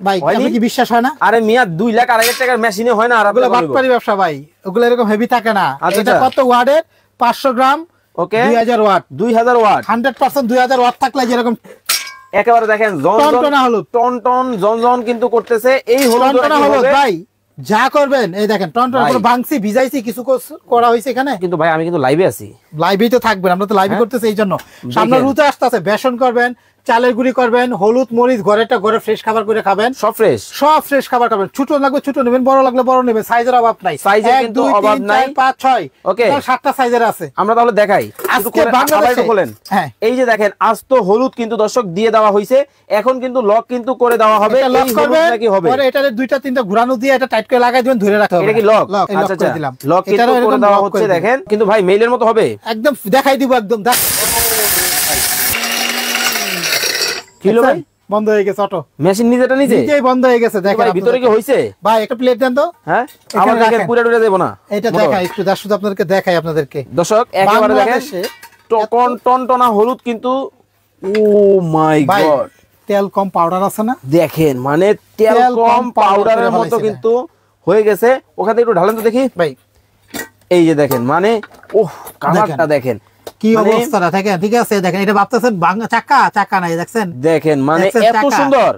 ভাই আপনি কি বিশ্বাস হয় না? আরে মিয়া 2 লাখ 2.5 টাকার মেশিনে হয় না। আর ওগুলো বাটপারি ব্যবসা ভাই, ওগুলো এরকম হেভি থাকে না। এটা কত ওয়াটের? 500 গ্রাম। ওকে 2000 ওয়াট। 2000 ওয়াট 100% 2000 ওয়াট থাকলে যেরকম একেবারে দেখেন টনটনা হলুদ, টন জনজন কিন্তু করতেছে। এই হলুদ ভাই যা করবেন এই দেখেন টনটন করে ভাঙছি ভিজাইছি কিছু করা হইছে এখানে। কিন্তু ভাই আমি কিন্তু লাইভে আছি, লাইভেই তো থাকবেন, আমরা তো লাইভে করতেছি এই জন্য। সামনে রুতে আসতেছে, বেসন করবেন, চালের গুঁড়ি করবেন, হলুদ মরিচ ঘরেটা ঘরে ফ্রেশ খাবার করে খাবেন। সব ফ্রেশ খাবার খাবেন। ছোট লাগবে ছোট নেবেন, বড় লাগলে বড় নেবেন, সাইজের অভাব নাই। সাইজের কিন্তু অভাব নাই। 5 6 ওকে 7টা সাইজের আছে। আমরা তাহলে দেখাই আজকে বাংলাদেশে বলেন। হ্যাঁ এই যে দেখেন আস্ত হলুদ কিন্তু দর্শক দিয়ে দেওয়া হইছে। এখন কিন্তু লক কিন্তু করে দেওয়া হবে। এই হলুদ নাকি হবে পরে এটারে দুইটা তিনটা ঘোরানো দিয়ে এটা টাইট করে লাগাই দিবেন, ধরে রাখতে হবে। এটা কি লক? আচ্ছা আচ্ছা লক কিন্তু করে দেওয়া হচ্ছে দেখেন। কিন্তু ভাই মেইলের মতো হবে একদম, দেখাই দিব একদম। কিলো ভাই বন্ধ হয়ে গেছে, অটো মেশিন নিজেই বন্ধ হয়ে গেছে। দেখেন ভিতরে কি হইছে ভাই, একটা প্লেট দেন তো। হ্যাঁ আবার দেখেন পুরো ডুরে দেব না। এটা দেখাই একটু দর্শক আপনাদেরকে দেখাই আপনাদেরকে। দর্শক একেবারে দেখেন টনটনা হলুদ কিন্তু। ও মাই গড, তেল কম পাউডার আছে না দেখেন, মানে তেল কম পাউডারের মতো কিন্তু হয়ে গেছে। ওখানে একটু ঢালেন তো দেখি ভাই। এই যে দেখেন, মানে ওহ কালারটা দেখেন কি অবস্থাটা। দেখেন ঠিক আছে, দেখেন এটা ভাবতেছেন চাকা নাই, দেখছেন দেখেন মানে এত সুন্দর।